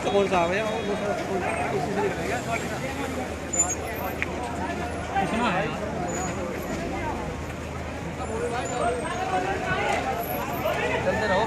कौन सा है उसी से निकलेगा कितना है चलते रहो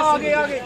आगे आगे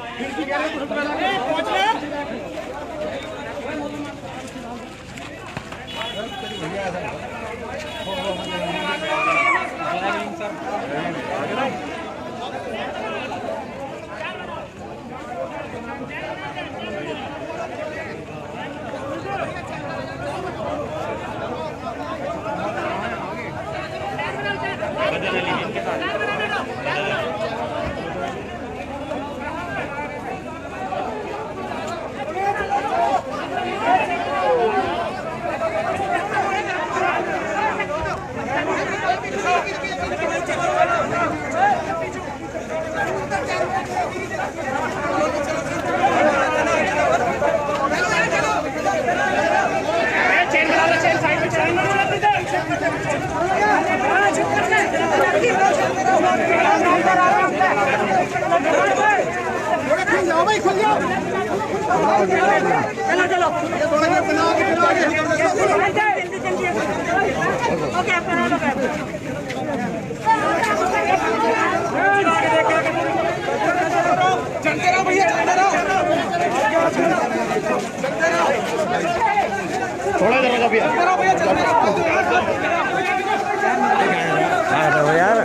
चलो थोड़ा दरवाजा भी यार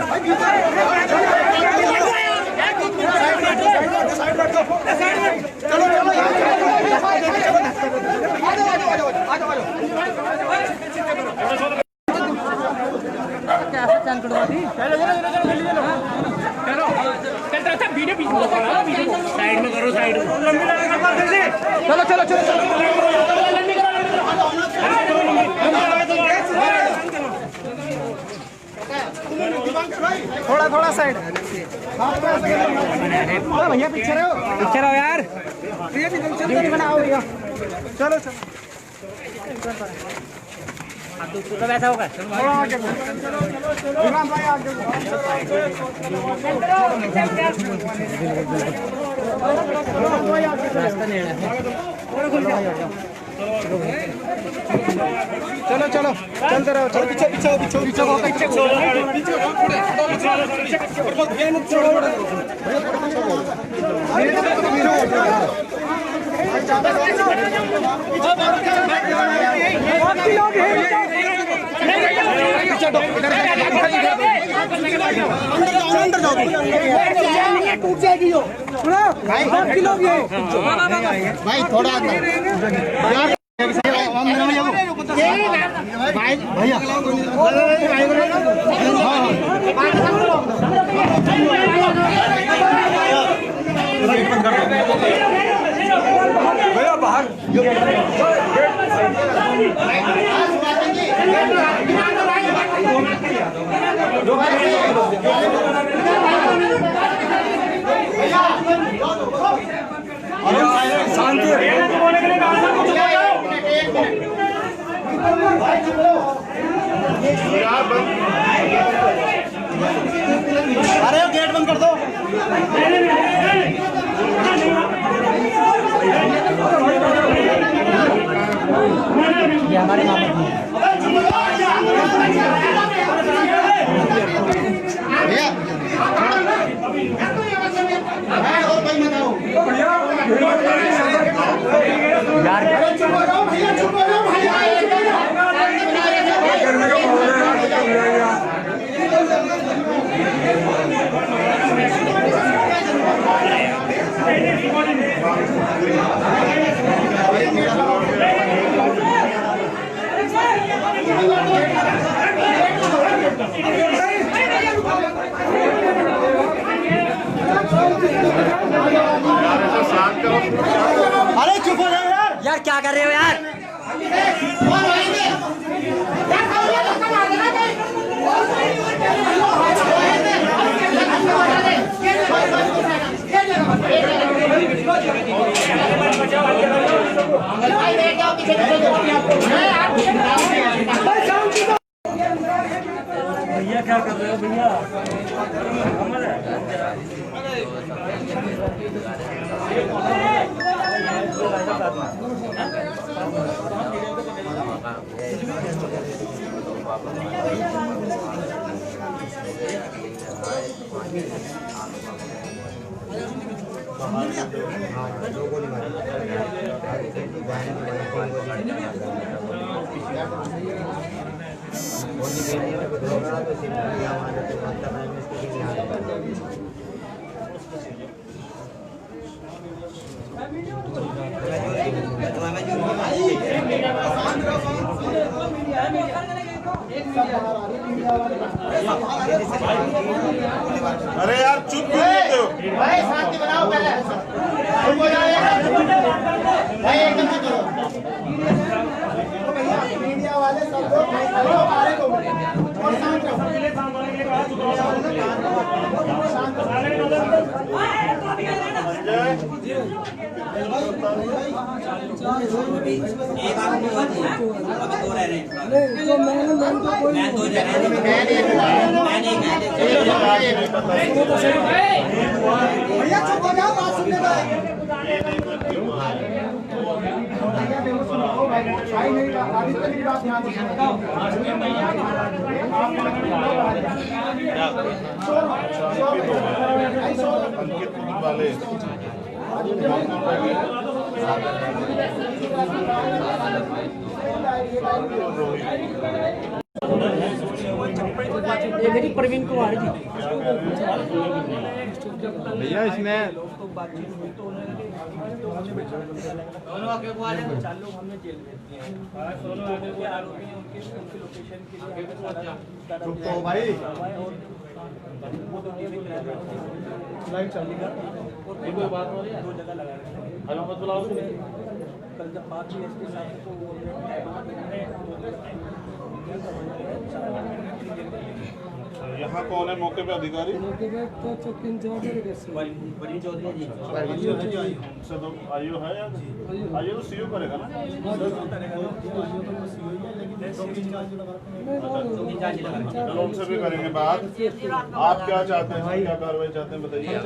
साइड में करो साइड चलो चलो चलो थोड़ा थोड़ा साइड भैया पीछे रहो यार बनाओ भैया चलो चलो दूसरा वैसा होगा चलो चलो चलते रहो चलो पीछे पीछे पीछे पीछे अंदर जाओ टूट जाएगी भाई थोड़ा भाई भैया बाहर शांति अरे गेट बंद कर दो ये हमारे भैया अरे चुप हो जाओ यार। यार क्या कर रहे हो यार? भैया क्या कर रहे हो भैया? अरे यार चुप क्यों होते हो? भाई शांति बनाओ पहले। चुप हो जाओ यार। भाई एकदम चुप करो। मीडिया वाले सब लोग हमारे को और शांत रहो। भैया चुप हो जाओ, बात सुनने दो। भाई नहीं आगे तक की बात ध्यान मेरी प्रवीण कुमार जी भैया इसमें तो भाई लाइट चलेगा और कोई बात हो रही है, 2 जगह लगा रहे हैं। मत बुलाओ कल जब बात हुई इसके साथ यहाँ कौन है मौके पे अधिकारी? आईओ है या आईओ तो सीओ करेगा ना? चलो उनसे भी करेंगे बात। आप क्या चाहते हैं, क्या कार्रवाई चाहते हैं बताइए।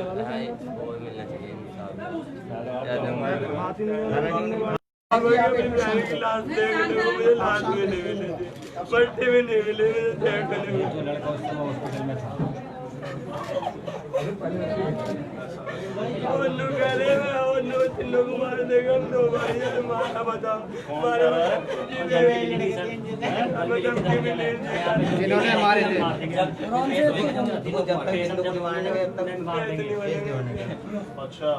मार देगा तो भाई मारा बताओ जिन्होंने मारे थे अच्छा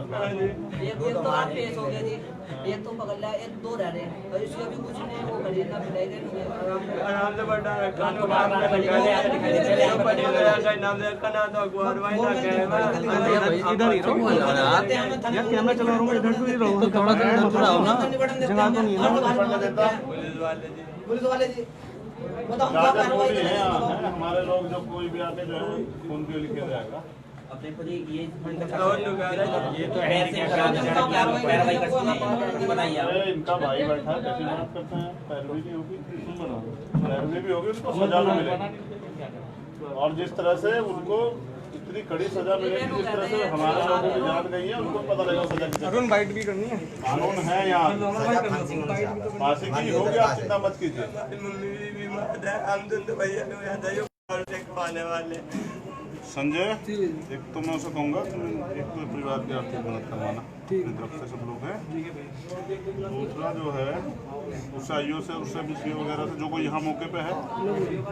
एक तो आप पेश हो गया जी, एक तो पकड़ लिया, एक 2 रह रहे हैं और इसका भी कुछ नहीं, वो खरीदना पिलाएगा आराम से बढ़ा रखा नो बात नाम से कना तो अखबार भाई ना कहे इधर ही रहो यार, कैमरा चला रहा हूं, इधर तो ही रहो, थोड़ा हो ना जगह तो नहीं है। पुलिस वाले जी बताओ क्या ज्यादा कार्रवाई लोग हैं यहाँ, करेंगे? हैं हमारे लोग जो कोई भी आके जो है फोन पे लिखे जाएगा। अपने पर ये तो कार्रवाई कर सकते हैं, बताइए आप। अरे इनका भाई बैठा है, कैसी बात करते हैं, पैरवी भी होगी, पैरवी भी होगी, उनको सजा भी मिलेगी। और जिस तरह से उनको इतनी कड़ी सजा मिलेगी, जिस तरह से हमारे लोगों की जान गई है, उनको पता लगेगा सजा कितनी। अरुण बाइट भी करनी है, कानून है यहाँ, फांसी की होगी, आप चिंता मत कीजिए। हम तो भैया खाने वाले संजय, एक तो मैं उसे कहूँगा कि एक तो परिवार की आर्थिक मदद करवाना, मेरी तरफ से सब लोग हैं। दूसरा जो है उससे आईओ से, उससे भी सीओ वगैरह से, जो कोई यहाँ मौके पे है,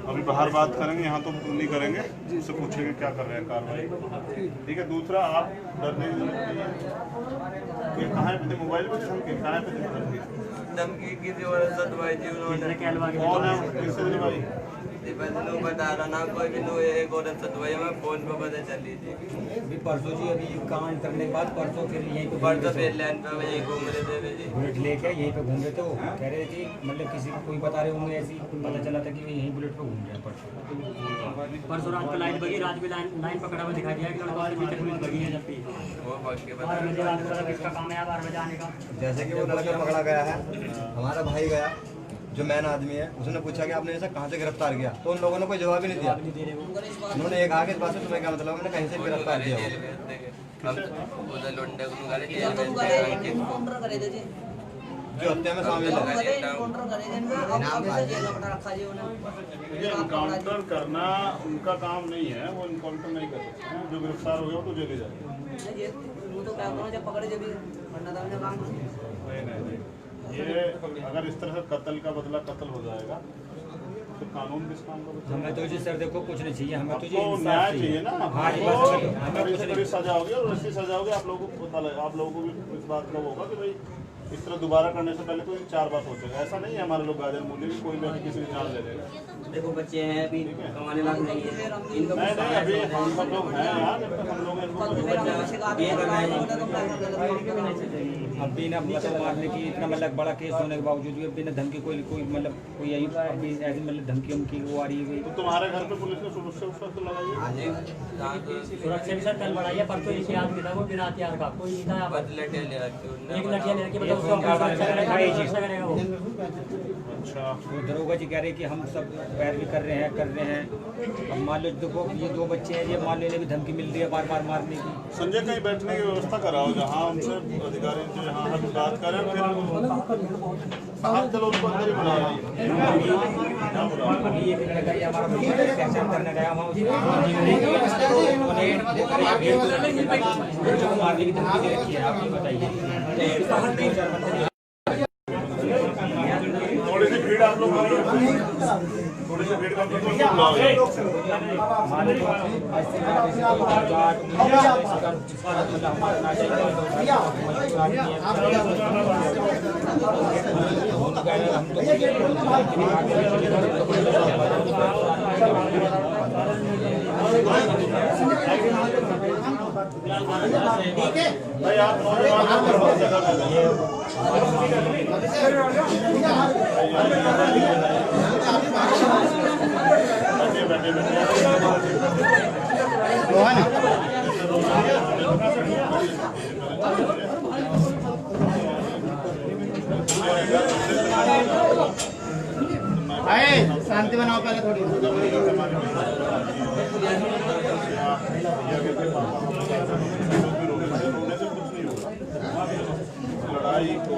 अभी बाहर बात करेंगे, यहाँ तो नहीं करेंगे, उससे पूछेंगे क्या कर रहे हैं कार्रवाई, ठीक है। दूसरा आप डरने की जरूरत नहीं है कि कहाँ पे थे, मोबाइल पे थे, कहाँ पे थे, धमकी किसी और सतवाई जी उन्होंने कौन है, किससे दिलवाई? बता रहा ना कोई भी नो एक औरत सतवाई मैं फोन पे पता चली थी अभी परसों जी अभी काम करने के बाद परसों फिर यहीं पे परसों फिर लाइन पे यही घूम रहे थे जी बुलेट लेके यहीं पे घूम रहे थे। वो कह रहे कि मतलब किसी को कोई बता रहे होंगे ऐसी पता चला था कि यहीं बुलेट पे घूम रहे हैं परसों रात को लाइन बगी, रात में लाइन पकड़ा हुआ दिखाई दिया कि लड़का अभी तक पुलिस बगी है जब भी वो भाग के 12 बजे रात को किसका काम है 12 बजे आने का। जैसे कि वो लड़का पकड़ा गया है, हमारा भाई गया जो मैन आदमी है, उसने पूछा कि आपने ऐसा कहाँ से गिरफ्तार किया, तो उन लोगों ने कोई जवाब ही नहीं दिया। उन्होंने एक आगे बात से तुम्हें क्या मतलब, मैंने कहीं से गिरफ्तार किया हो। उधर लुंडे को निकाले ये तो गले काउंटर करे थे जी, जो हत्या में शामिल है। गले काउंटर करे थे इनका, अब से जेल में रखा जी उन्हें। इनकाउंटर करना उनका काम नहीं है, वो इनकाउंटर नहीं कर सकते हैं। जो गिरफ्तार हो गया वो तो जेल जाएगा। ये वो तो क्या करो जब पकड़े जब वरना तो हमने काम नहीं, ये अगर इस तरह से कत्ल का बदला कत्ल हो जाएगा तो कानून किस काम का बचा? हमें तो जी सर देखो कुछ नहीं चाहिए, हमें तो जी आपको न्याय चाहिए ना। हाँ जी, आपको बस हमें कुछ बड़ी सजा होगी और ऐसी सजा होगी, आप लोगों को पता लगे, आप लोगों को भी इस बात का होगा कि भाई इस तरह दोबारा करने से पहले कोई 4 बार सोचेगा। ऐसा नहीं है हमारे लोग गाजर मूल्य की कोई भी अभी किसी की जान ले लेगा। देखो बच्चे हैं अभी कमाने लायक नहीं है इनको नहीं नहीं, अभी हम सब लोग हैं यहाँ, जब तक हम लोग इनको अब बिना मतलब मारने की इतना मतलब बड़ा केस होने के बावजूद भी बिना धमकी कोई मतलब कोई यही अभी ऐसी मतलब धमकी उमकी वो आ रही है। तो तुम्हारे घर पे पुलिस ने सुरक्षा उसका तो लगाई है? सुरक्षा भी सर कल बढ़ाई है, परसों इसी आदमी था वो बिना हथियार का कोई नहीं था यहाँ पर। लटे ले आके एक लड़कियाँ लेके मतलब उसको सुरक्षा करेगा वो। अच्छा, वो दरोगा जी कह रहे हैं कि हम सब पैरवी कर रहे हैं। अब मान लो देखो ये 2 बच्चे हैं, ये मान लो इन्हें भी धमकी मिल रही है बार बार मारने की। संजय कहीं बैठने की व्यवस्था कराओ जहाँ उनसे अधिकारी जो यहाँ हर बात करें, फिर हाँ चलो उनको अंदर ही बुला रही अभी एक लड़का ये हमारा बच्चा एक्शन करने गया वहाँ उसको मारने की धमकी दे रखी है। आप ये बताइए, थोड़ी सी भीड़ आप लोग थोड़ी सी भीड़ का भाई आप शांति बनाओ पहले थोड़ी। लड़ाई को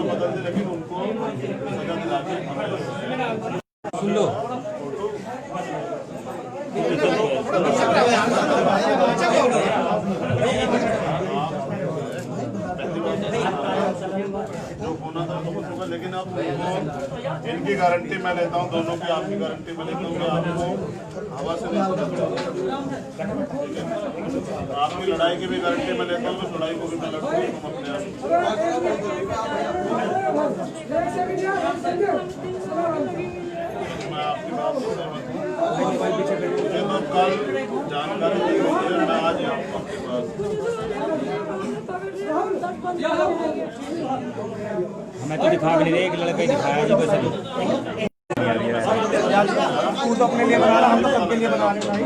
बदल दे, लेकिन उनको सजा दिला के सुन लो जो होना था तो कुछ होगा, लेकिन अब इनकी गारंटी मैं लेता हूँ, दोनों की आपकी गारंटी मैं लेता हूँ कि आपको हवा से नहीं पता चलेगा। आपकी लड़ाई की भी गारंटी मैं लेता हूँ, तो लड़ाई को भी मैं लड़ूंगा तुम अपने आप। मैं आपकी बात से सहमत हूँ। मुझे तो कल जानकारी दी गई है, मैं आज ही आऊँगा आपके पास। हमें तो दिखा भी नहीं रहे, एक लड़का ही दिखाया जी बस अभी। तू तो अपने लिए बना रहा, हम तो सबके लिए बना रहे भाई।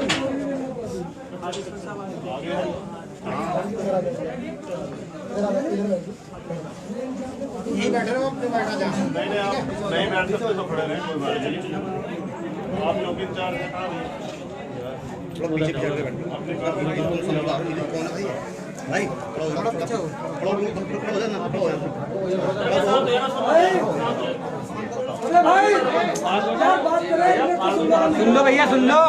यही बैठे रहो, अपने बैठा जा। नहीं आप नहीं बैठ सकते तो खड़े रहें, कोई बात नहीं। आप लोग इंचार्ज हैं, पीछे पीछे बैठे अपने भाई सुन लो भैया सुन लो।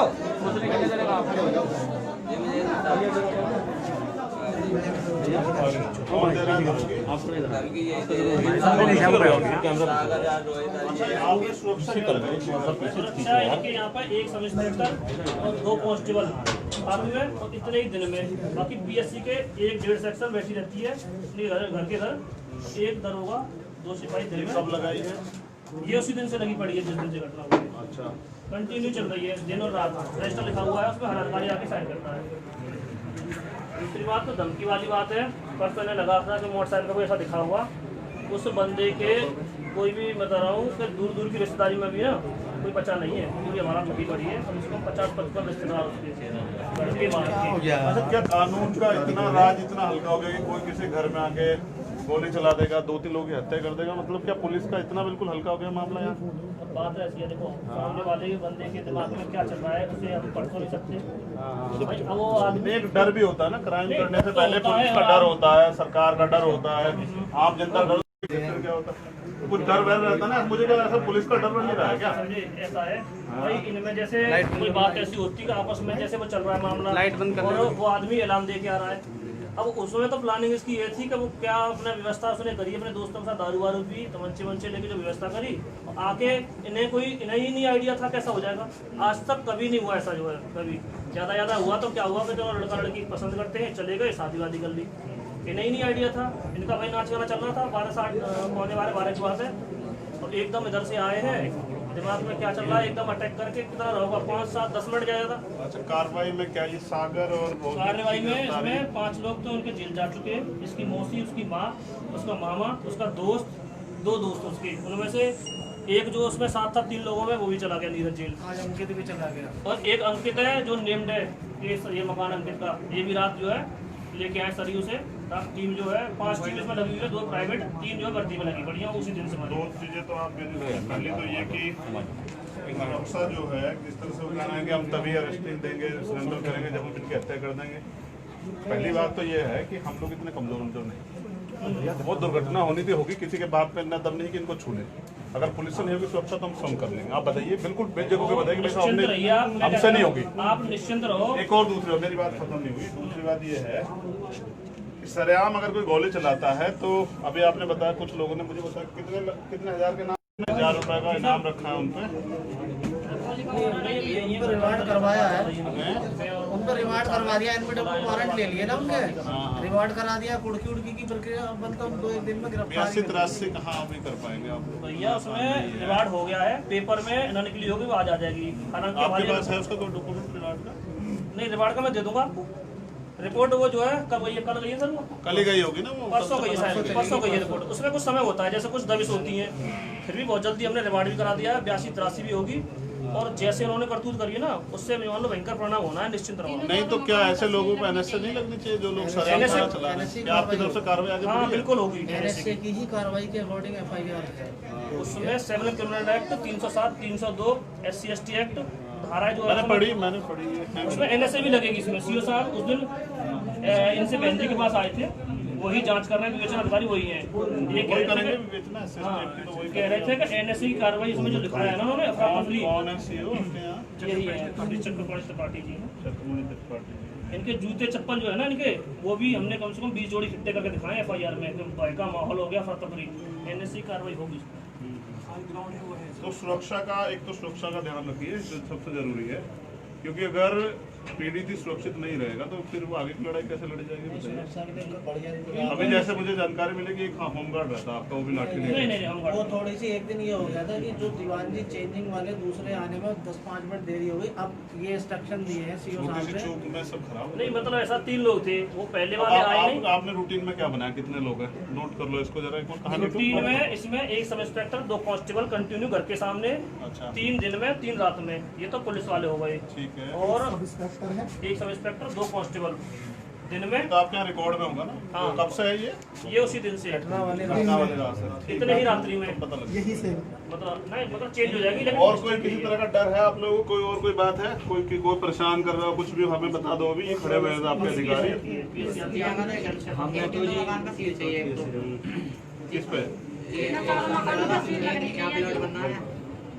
सुरक्षा इनके यहाँ पर एक सब इंस्पेक्टर और 2 कांस्टेबल काफी है, और इतने ही दिन में बाकी पीएससी के 1-1.5 सेक्शन बैठी रहती है अपने घर के घर, 1 दरोगा 2 सिपाही दिन में। कब लगाई है? ये उसी दिन से लगी पड़ी है जिस दिन से घटना हुई है। अच्छा, कंटिन्यू चल रही है दिन और रात। रजिस्टर लिखा हुआ है उसमें, हर अधिकारी आके साइन करता है। दूसरी बात तो धमकी वाली बात है। परसों ने लगा था कि मोटरसाइकिल का कोई ऐसा दिखा हुआ, उस बंदे के कोई भी मैं बता रहा हूँ कि दूर दूर की रिश्तेदारी में भी ना कोई बचा नहीं है, पूरी हमारा लगी पड़ी है। कम से कम 50-55 रिश्तेदार उसके मार के। अच्छा, क्या कानून का इतना राज इतना हल्का हो गया कि कोई किसी घर में आके गोली चला देगा, 2-3 लोगों की हत्या कर देगा? मतलब क्या पुलिस का इतना बिल्कुल हल्का हो गया मामला यहाँ? अब बात ऐसी है, देखो सामने वाले बंदे के दिमाग में क्या चल रहा है उसे हम पढ़ तो नहीं सकते। भाई अब वो आदमी एक डर भी होता है ना, क्राइम करने से पहले पुलिस का डर होता है, सरकार का डर होता है, आम जनता का डर। क्या होता है कुछ डर वैर रहता है ना, मुझे क्या ऐसा पुलिस का डर नहीं रहा है क्या? समझे, ऐसा है भाई इनमें जैसे कोई बात ऐसी होती है आपस में, जैसे वो चल रहा है मामला, लाइट बंद कर और वो आदमी ऐलान दे के आ रहा है। अब उसमें तो प्लानिंग इसकी ये थी कि वो क्या अपना व्यवस्था उसने करी, अपने दोस्तों के साथ दारू वारू पी, तमंचे वंचे लेके जो व्यवस्था करी, आके इन्हें ही नहीं आइडिया था कैसा हो जाएगा। आज तक कभी नहीं हुआ ऐसा, जो है कभी ज़्यादा हुआ तो क्या हुआ कि जो लड़का लड़की पसंद करते हैं चले गए, शादी वादी कर ली। इन्हें ही नहीं आइडिया था, इनका भाई नाच गाना चल रहा था, 12 की बात है, और एकदम इधर से आए हैं, दिमाग में क्या चल रहा है, एकदम अटैक करके कितना होगा, 5-7-10 मिनट जाएगा। अच्छा, कार्रवाई में क्या ये सागर और कार्रवाई में इसमें 5 लोग तो उनके जेल जा चुके हैं। इसकी मौसी, उसकी माँ, उसका मामा, उसका दोस्त, 2 दोस्त उसके, उनमें से एक जो उसमें साथ था 3 लोगों में, वो भी चला गया नीरज जेल। आज अंकित भी चला गया। और एक अंकित है जो नेम्ड है, ये मकान अंकित का, ये भी रात जो है लेके आए सरयू से। टीम जो है 5 टीम इसमें लगी हुई है, 2 प्राइवेट, 3 जो है भर्ती में लगी बढ़िया उसी दिन से। 2 चीजें तो आप पहली तो ये कि सुरक्षा जो है किस तरह से वो कहना है कि हम तभी अरेस्टिंग देंगे, सरेंडर करेंगे जब हम इनकी हत्या कर देंगे। पहली बात तो ये है कि हम लोग इतने कमजोर नहीं, वो दुर्घटना होनी थी होगी, किसी के बाप पे इतना दम नहीं कि इनको छू ले। अगर पुलिस से नहीं होगी सुरक्षा तो हम स्वयं कर लेंगे। आप बताइए, बिल्कुल बेजगह के बताइए कि हमसे नहीं होगी, आप निश्चिंत रहो। एक और दूसरी, मेरी बात खत्म नहीं हुई, दूसरी बात ये है कि सरेआम अगर कोई गोली चलाता है तो अभी आपने बताया, कुछ लोगों ने मुझे बताया कितने हजार के नाम, 1000 रुपए का इनाम रखा है उनपे, रिमांड करवाया है, उनको रिमांड करवा दिया, एनपीटी को वारंट ले लिए ना उनके, रिमांड करा दिया। कुड़की उड़की की प्रक्रिया अब तो 2-1 दिन में गिरफ्तार। 82-83 कहाँ अभी कर पाएंगे आप? भैया उसमें रिवार्ड हो गया है, पेपर में न निकली होगी, वो आज आ जाएगी। आपके पास है उसका कोई डॉक्यूमेंट रिवार्ड का? नहीं, रिवार्ड का मैं दे दूंगा रिपोर्ट। वो जो है कब गई है, कल गई है सर, वो कल ही गई होगी ना, वो परसों गई है शायद, परसों गई है रिपोर्ट। उसमें कुछ समय होता है, जैसे कुछ दबिश होती है, फिर भी बहुत जल्दी हमने रिवार्ड भी करा दिया है। 82-83 भी होगी, और जैसे उन्होंने करतूत करी है ना, उससे मान लो भयंकर परिणाम होना है, निश्चिंत रहो। नहीं तो क्या ऐसे लोगों को एनएसए नहीं लगनी चाहिए जो लोग सरेआम चला रहे हैं? क्या आपकी तरफ से कार्रवाई आगे हाँ बढ़ी है? बिल्कुल होगी। एनएसए की ही कार्रवाई के अकॉर्डिंग एफआईआर है। उसमें 7 क्रिमिनल एक्ट, 307, 302 SC/ST एक्ट धारा जो मैंने है पढ़ी है। उसमें एनएसए भी लगेगी। इसमें सीओ साहब उस दिन इनसे बहनजी के पास आए थे, वही जांच कर रहे हैं, विवेचना अधिकारी वही है। ये कह रहे थे कि हाँ, कह रहे थे कि एनएसए की कार्रवाई इसमें जो लिखाया है ना उन्होंने, अफरा तफरी, कौन है सीईओ आपके यहाँ? यही है Chakravarti party ji. Communist party. इनके जूते चप्पल जो है ना इनके, वो भी हमने कम से कम 20 जोड़ी इकट्ठे करके दिखाए एफआईआर में। भय का माहौल हो गया, अफरा तफरी, एनएसए कार्रवाई होगी। तो सुरक्षा का, एक तो सुरक्षा का ध्यान रखिए, जो सबसे जरूरी है, क्योंकि अगर पीड़ित सुरक्षित नहीं रहेगा तो फिर वो आगे की लड़ाई कैसे लड़ी जाएगी बताइए। अभी जैसे मुझे जानकारी मिली कि एक होमगार्ड रहता आपका, वो भी लाठी नहीं हम वो थोड़ी सी एक दिन ये हो गया था कि जो दीवान जी चेंजिंग वाले दूसरे आने में 10-5 मिनट देरी हो गई। अब ये इंस्ट्रक्शन दिए हैं सीओ छोटी सी साहब चूक में सब खराब। नहीं, मतलब ऐसा 3 लोग थे, वो पहले वाले आए नहीं। आपने रूटीन में क्या बनाया, कितने लोग हैं? नोट कर लो इसको जरा, कहानी रूटीन में इसमें 1 सब इंस्पेक्टर, 2 कांस्टेबल कंटिन्यू घर के सामने, अच्छा 3 दिन में 3 रात में, ये तो पुलिस वाले हो गए। ठीक है। और 1 सब इंस्पेक्टर, 2 कांस्टेबल दिन में। तो आपके यहाँ रिकॉर्ड में होगा ना? हाँ। कब से है ये उसी दिन से घटना वाले रात से? इतने ही रात्रि में, पता लग यही से मतलब नहीं, मतलब चेंज हो जाएगी। लेकिन और कोई किसी तरह का डर है आप लोगों को? कोई और कोई बात है, कोई परेशान कर रहा हो, कुछ भी हमें बता दो। अभी ये खड़े हुए हैं आपके अधिकारी, किस पे?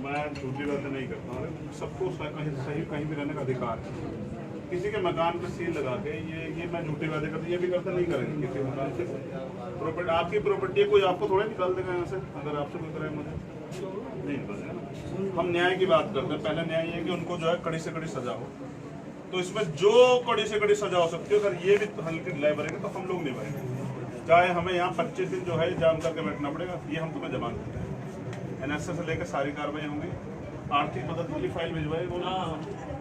मैं झूठी बातें नहीं करता हूँ, सबको कहीं भी रहने का अधिकार है। किसी के मकान पर सील लगा के ये मैं झूठी बातें करती, ये भी करते नहीं करेंगे। किसी मकान से प्रॉपर्टी, आपकी प्रॉपर्टी है, कोई आपको थोड़ा निकाल देगा यहाँ से, अगर आपसे कोई करे मुझे नहीं निकालेगा ना। हम न्याय की बात करते हैं, पहले न्याय ये कि उनको जो है कड़ी से कड़ी सजा हो। तो इसमें जो कड़ी से कड़ी सजा हो सकती है, अगर ये भी हल्की ढिलाई भरेंगे तो हम लोग नहीं भरेंगे, चाहे हमें यहाँ 25 दिन जो है जाम करके बैठना पड़ेगा, ये हम तुम्हें जमान देते हैं। NSA से लेकर सारी कार्रवाई होंगी। आर्थिक मदद के लिए फाइल भिजवाई वो हाँ,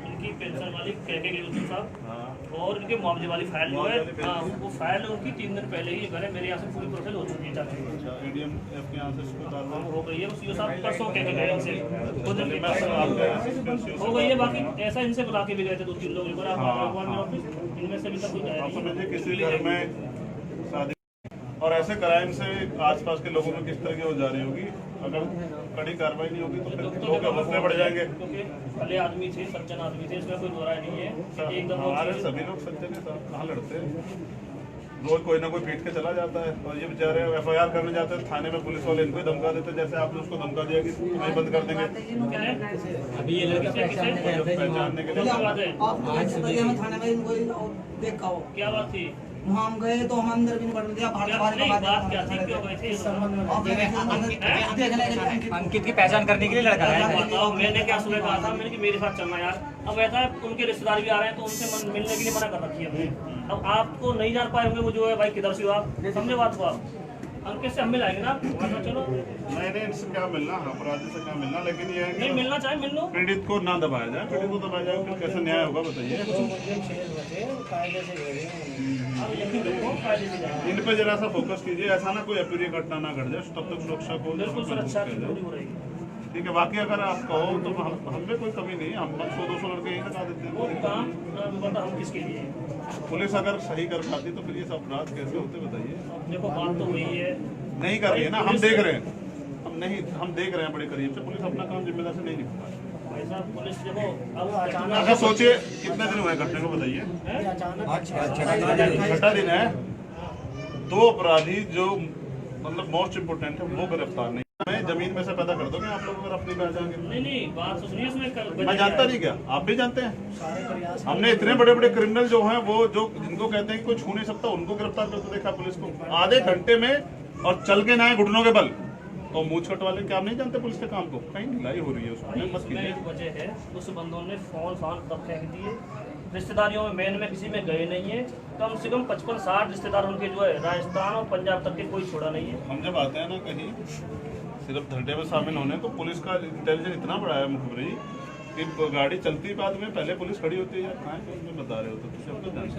इनकी पेंशन वाली के यूसुफ साहब हाँ और इनके मुआवजे वाली फाइल जो है, हाँ, वो फाइल उनकी 3 दिन पहले ही घर है, मेरे यहाँ से पूरी प्रोसेस हो चुकी है जाके। अच्छा ADM आपके यहाँ से इसको डालना हो गई है, उसी साहब परसों कह के गए इनसे खुद मैं आपके यहाँ से हो गई है। बाकी ऐसा इनसे बुला के भी गए थे 2-3 लोग, इनमें से भी तक कोई गया आप नहीं। समझिए किसी घर में शादी और ऐसे क्राइम से आसपास के लोगों में किस तरह की हो जा रही होगी। अगर कड़ी कार्रवाई नहीं होगी तो फिर लोग हौसले बढ़ जाएंगे। क्योंकि भले आदमी थे, सज्जन आदमी थे, इसमें कोई दोहराई नहीं है। एकदम हमारे सभी लोग सच्चे के साथ कहाँ लड़ते हैं। रोज कोई ना कोई पीट के चला जाता है और ये बेचारे FIR करने जाते हैं थाने में, पुलिस वाले इनको ही धमका देते हैं, जैसे आपने उसको धमका दिया कि तुम्हें बंद कर देंगे अभी ये लड़का पहचानने के लिए। हम थाने में इनको देखा हो, क्या बात थी? वहाँ हम गए तो हम अंदर भी नहीं बढ़ने दिया, बाहर बाहर नहीं, बात क्या थी, क्यों गए थे? अंकित की पहचान करने के लिए लड़का आया है। बताओ, मैंने क्या सुबह कहा था, मैंने कि मेरे साथ चलना यार। अब ऐसा है उनके रिश्तेदार भी आ रहे हैं तो उनसे मिलने के लिए मना कर रखी है हमने। अब आपको नहीं जान पाए होंगे वो जो है भाई किधर से हुआ, समझे बात को आप। अंकित से हम मिलाएंगे ना, वरना चलो नहीं इनसे क्या मिलना, अपराधी से क्या मिलना, लेकिन ये है नहीं कि मिलना चाहे मिल लो। पीड़ित को ना दबाया जाए। पीड़ित को दबाया जाए फिर कैसे न्याय होगा बताइए। अब यकीन रखो, फायदे से जाएंगे। इन पे जरा सा फोकस कीजिए, ऐसा ना कोई अप्रिय घटना ना घट जाए, तब तक सुरक्षा को बिल्कुल सुरक्षा की पूरी हो रहेगी। ठीक है। बाकी अगर आप कहो तो हम में कोई कमी नहीं, हम 100-200 लड़के यही लगा देते वो हैं। काम बता हम किसके लिए? पुलिस अगर सही कर पाती तो फिर ये सब अपराध कैसे होते बताइए। देखो बात तो हुई है, नहीं कर रही है ना, हम देख रहे हैं, हम देख रहे हैं बड़े करीब से। पुलिस अपना काम जिम्मेदारी से नहीं निभा रही। भाई साहब पुलिस देखो अब अच्छा सोचिए कितने दिन हुए घटने को बताइए। छठा दिन है। 2 अपराधी जो मतलब मोस्ट इम्पोर्टेंट है वो गिरफ्तार नहीं। मैं जमीन में से पैदा कर दोगे आप लोग अगर अपनी पहचान के। नहीं बात तो सुनिए, उसमें मैं जानता नहीं क्या, आप भी जानते हैं। हमने इतने बड़े बड़े क्रिमिनल जो हैं वो जो जिनको कहते हैं कि कोई छू नहीं सकता उनको गिरफ्तार करते देखा पुलिस को आधे घंटे में, और चल के ना आए घुटनों के बल। तो मूछ कट वाले क्या आप नहीं जानते पुलिस के काम को? कहीं ढिलाई हो रही है उसमें, मत कीजिए। एक वजह है उस बंदों ने फोन तब फेंक दिए, रिश्तेदारियों में मेन में किसी में गए नहीं है। कम से कम 55-60 रिश्तेदार उनके जो है राजस्थान और पंजाब तक के कोई छोड़ा नहीं है। हम जब आते हैं ना कहीं सिर्फ धरने में शामिल होने, तो पुलिस का इंटेलिजेंस इतना बड़ा है मुखबिर जी कि गाड़ी चलती बाद में पहले पुलिस खड़ी होती है यार, कहाँ है तो बता रहे हो तो सब तो जानते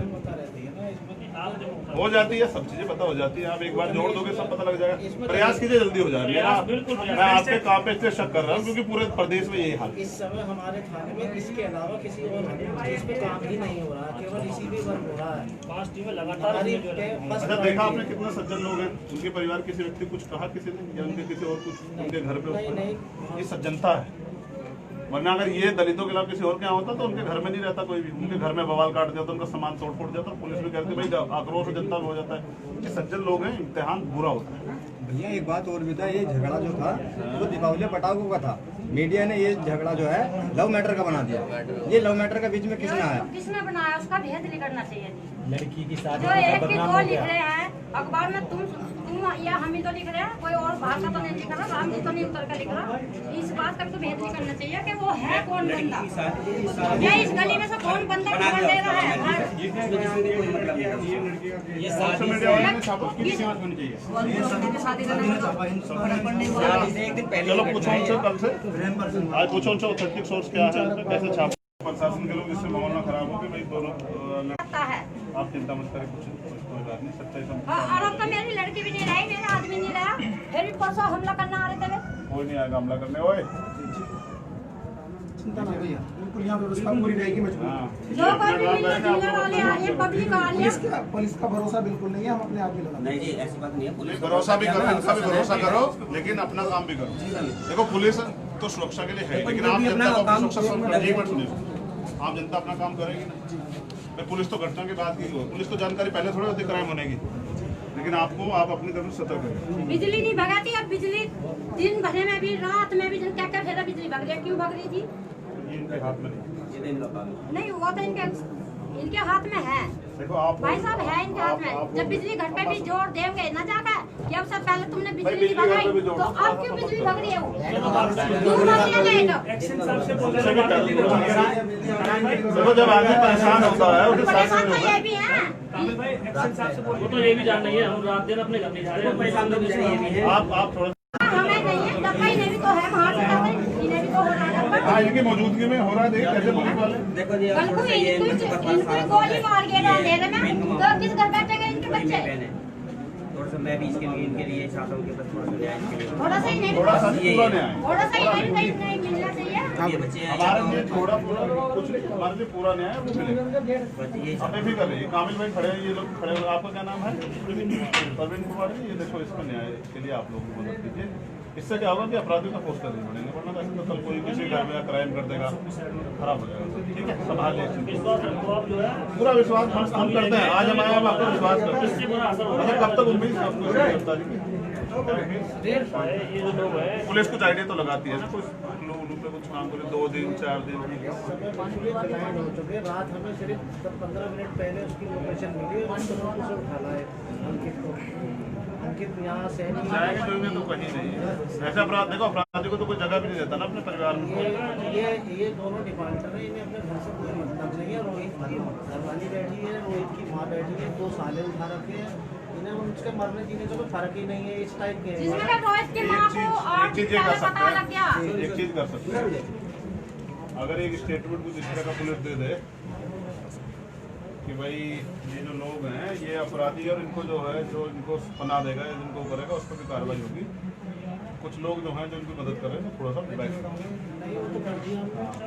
आप देखो हो जाती है, सब चीजें पता हो जाती है। आप एक बार जोड़ दोगे सब पता लग जाएगा। प्रयास कीजिए जल्दी हो जाए। प्रयास बिल्कुल हो जाए। मैं आपके काम पे इसलिए शक कर रहा हूँ क्योंकि पूरे प्रदेश में यही हाल है। इस समय हमारे थाने में इसके अलावा किसी और इस पे काम ही नहीं हो रहा, केवल इसी पे वर्क हो रहा है। 5 टीमें लगातार हमारी जो है बस अच्छा देखा आपने कितना सज्जन लोग हैं, उनके परिवार किसी व्यक्ति कुछ कहा किसी ने या उनके किसी और कुछ उनके घर पे नहीं, नहीं। ऊपर? ये सज्जनता है। वरना अगर ये दलितों के अलावा किसी और के यहाँ होता तो उनके घर में नहीं रहता कोई भी, उनके घर में बवाल काट दिया तो उनका सामान तोड़ फोड़ जाता, पुलिस भी कहती भाई आक्रोश जनता में हो जाता है। ये सज्जन लोग हैं, इम्तिहान बुरा होता है। भैया एक बात और भी था, ये झगड़ा जो था वो दीपावली पटाखों का था। मीडिया ने ये झगड़ा जो है लव मैटर का बना दिया। ये लव मैटर का बीच में किसने आया? किसने बनाया? उसका भेद निकलना चाहिए थी। लड़की की शादी जो एक की बदनाम दो हो लिख गया। रहे हैं अखबार में, तुम या हम ही तो लिख रहे हैं, कोई और भाषा तो नहीं लिख रहा, राम जी तो नहीं उतर कर लिख रहा। इस बात का तो भेद निकलना चाहिए कि वो है कौन बंदा, या इस गली में से कौन बंदा खबर ले रहा है। ये सोशल शादी मीडिया वालों ने छापा किसकी जांच होनी चाहिए। शादी करने शादी से एक दिन पहले चलो पूछो उनसे कल से, आज पूछो उनसे ऑथेंटिक सोर्स क्या है, कैसे छाप प्रशासन के लोग जिससे माहौल ना खराब हो कि भाई दोनों है। आप चिंता मत करें, कुछ कोई बात नहीं, सच्चाई सब और अब तो मेरी लड़की भी नहीं रही, मेरा आदमी नहीं रहा, फिर भी परसों हमला करना आ रहे थे। कोई नहीं आएगा हमला करने। ओए चिंता ना भैया, बिल्कुल यहाँ व्यवस्था पूरी रहेगी मजबूत। हाँ जो कोई भी मिलने जुलने वाले आ रहे हैं, पब्लिक आ रही है, पुलिस का भरोसा बिल्कुल नहीं है, हम अपने आप ही लगा। नहीं जी ऐसी बात नहीं है। पुलिस भरोसा भी करो, इनका भी भरोसा करो, लेकिन अपना काम भी करो। देखो पुलिस तो सुरक्षा के लिए है, लेकिन आप जनता को अपनी सुरक्षा एक मिनट सुनिए, आप जनता अपना काम करेगी ना। मैं पुलिस तो घटना के बाद की हो, पुलिस को जानकारी पहले थोड़ी होती क्राइम होने की, लेकिन आपको आप अपनी तरफ से सतर्क करें। बिजली नहीं भगाती, अब बिजली दिन भर में भी रात में भी क्या क्या फेरा बिजली भग रही है, क्यों भग रही थी? ये इनके हाथ में नहीं। नहीं वो तो इनके हाथ में है देखो आप भाई साहब, है इनके हाथ में। जब बिजली घर पे भी जोर देंगे न जाकर कि अब सब पहले तुमने बिजली नहीं भगाई तो अब क्यों बिजली भग रही है? वो क्यों भग रही है लेकर? देखो जब आदमी परेशान होता है उसके साथ परेशान में तो ये भी है। वो तो ये भी जान रही है, हम रात दिन अपने घर नहीं जा रहे हैं, परेशान तो ये भी है। आप थोड़ा हमें नहीं है, डब्बा ही नहीं भी तो तो है वहाँ से जाते हैं, इन्हें भी तो हो रहा है। हाँ, इनकी मौजूदगी में हो रहा है। देखिए कैसे पुलिस वाले देखो जी कल को इनको गोली मार के अंधेरे में तो किस घर बैठेंगे इनके बच्चे? थोड़ा सा मैं भी इसके लिए चाहता हूँ कि बस थोड़ा सा न्याय के लिए थोड़ा सा ही नहीं, थोड़ा सा पूरा न्याय। थोड़ा सा ही नहीं मिलना चाहिए। ये बच्चे हैं, हमारे लिए थोड़ा पूरा कुछ नहीं, हमारे लिए पूरा न्याय वो मिलेगा। बस ये हमें भी कर रहे हैं। कामिल भाई खड़े हैं, ये लोग खड़े हैं। आपका क्या नाम है? परवीन कुमार जी। ये देखो, इसको न्याय के लिए आप लोग की मदद कीजिए। इससे क्या होगा कि अपराधियों का पोस्ट करने पड़ेंगे, वरना ऐसे तो कल कोई किसी घर में क्राइम कर देगा, खराब हो जाएगा। ठीक है, संभाल लीजिए। पूरा विश्वास हम करते हैं। आज हम आए, हम आपको विश्वास करते हैं। मतलब कब तक उम्मीद है आपको गिरफ्तारी की? ये जो लोग हैं पुलिस कुछ आइडिया तो लगाती है ना, कुछ लोग पे कुछ काम करे 2 दिन 4 दिन। समय 5 बजे के लाइन हो चुके हैं। रात हमें सिर्फ 15 मिनट पहले उसकी लोकेशन मिली और उसे उठाना है अंकित को। अंकित यहाँ से जाएंगे जो तो कहीं नहीं है ऐसा अपराध। देखो, अपराधी को तो कोई जगह भी नहीं देता ना अपने परिवार में। ये दोनों डिफाल्टर है, इन्हें अपने घर से कोई मतलब नहीं है। रोहित की घरवाली बैठी है, रोहित की माँ बैठी है, 2 साले उठा रखे हैं। इन्हें उनके मरने जीने से कोई फर्क ही नहीं है। इस टाइप के जिसमें रोहित की माँ को एक चीज ये कर सकते पता लग गया। हैं, एक चीज कर सकते हैं। अगर एक स्टेटमेंट कुछ इस तरह का पुलिस दे दे कि भाई ये जो लोग हैं ये अपराधी, और इनको जो है जो इनको पना देगा या जिनको करेगा उस पर भी कार्रवाई होगी। कुछ लोग जो हैं जो इनकी मदद कर रहे हैं, थोड़ा सा बैक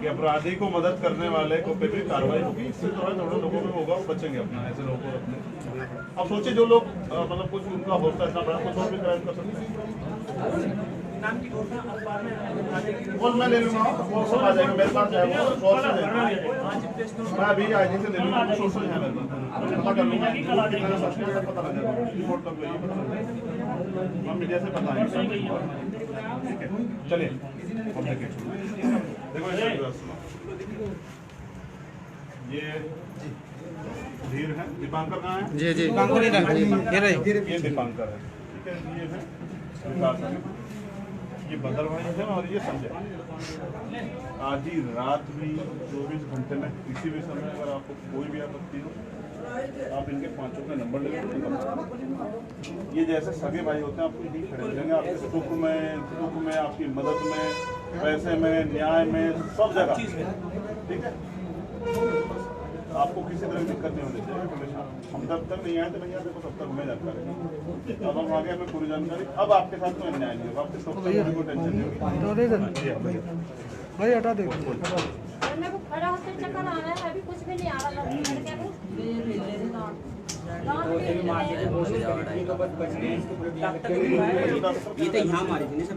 कि अपराधी को मदद करने वाले को पे भी कार्रवाई होगी। इससे जो है थोड़े लोगों में होगा, वो बचेंगे अपना, ऐसे लोगों को अपने। अब सोचिए जो लोग मतलब कुछ उनका होता है इतना बड़ा, कुछ और भी क्राइम कर सकते हैं। वो मैं ले लूँगा, वो सब आ जाएगा मेरे पास है, वो सोर्स है। मैं अभी आई से ले लूँगा, सोर्स है मेरे पास, पता कर लूँगा कितना सस्ते में पता लग जाएगा। रिपोर्ट तक यही पता चलेगा, हम मीडिया से बताएंगे। ठीक है, चलिए हम देखिए। देखो ये धीर है, दीपांकर कहाँ है? जी ये दीपांकर है। ठीक है, ये है विकास है, ये बदल भाई है और ये संजय। आज ही रात भी 24 घंटे में किसी भी समय अगर आपको कोई भी आपत्ति हो, आप इनके 5 का नंबर ले लीजिए। ये जैसे सगे भाई होते हैं, आपको यही खड़े मिलेंगे आपके सुख में, दुख में, आपकी मदद में, पैसे में, न्याय में, सब जगह। ठीक है, आपको किसी तरह की दिक्कत नहीं होनी चाहिए। हम जब तक नहीं आए थे भैया, देखो तब तक हमें जानकारी। अब हम आगे हमें पूरी जानकारी। अब आपके साथ कोई अन्याय नहीं होगा, आपके सुख में कोई टेंशन नहीं होगी। भाई हटा दे। मेरे को खड़ा होकर चक्कर आ रहा है, अभी कुछ भी नहीं आ रहा। ये तो यहाँ मारी थी ना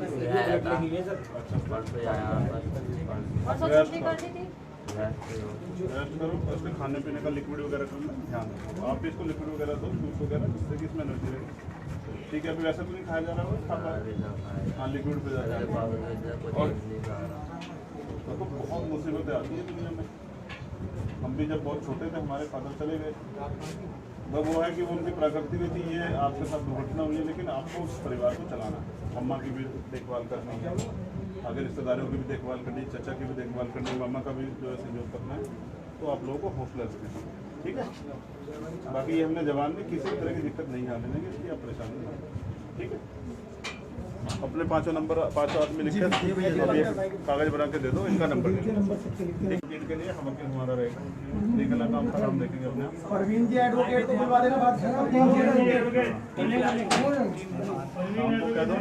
और सब छुट्टी कर दी थी। रेस्ट करो, उसके खाने पीने का लिक्विड वगैरह करना ध्यान रखो। आप भी इसको लिक्विड वगैरह दो, जूस वगैरह, जिससे कि इसमें एनर्जी रहे। ठीक है, अभी वैसे तो नहीं खाया जा रहा है, खा पाए। हाँ, लिक्विड पे जाता है। और तो बहुत मुसीबतें आती है दुनिया में। हम भी जब बहुत छोटे थे, हमारे फादर चले गए, तब वो है कि वो उनकी प्रकृति में थी, ये आपके साथ दुर्घटना हुई है, लेकिन आपको उस परिवार को चलाना है। अम्मा की भी देखभाल करनी है, आगे रिश्तेदारों की भी देखभाल करनी, चाचा की भी देखभाल करनी, मामा का भी जो है सहयोग करना है। तो आप लोगों को हौसला रखें, ठीक है। बाकी ये हमने जवान में किसी भी तरह की दिक्कत नहीं आने देंगे, इसकी आप परेशानी नहीं, ठीक है। अपने 5 नंबर 5 आदमी लिख के कागज बना के दे दो, इनका नंबर के लिए हमारा रहेगा। लेकिन काम सारा हम देखेंगे अपने आप। परवीन जी एडवोकेट को बुलवा देना बात। आपको कह दो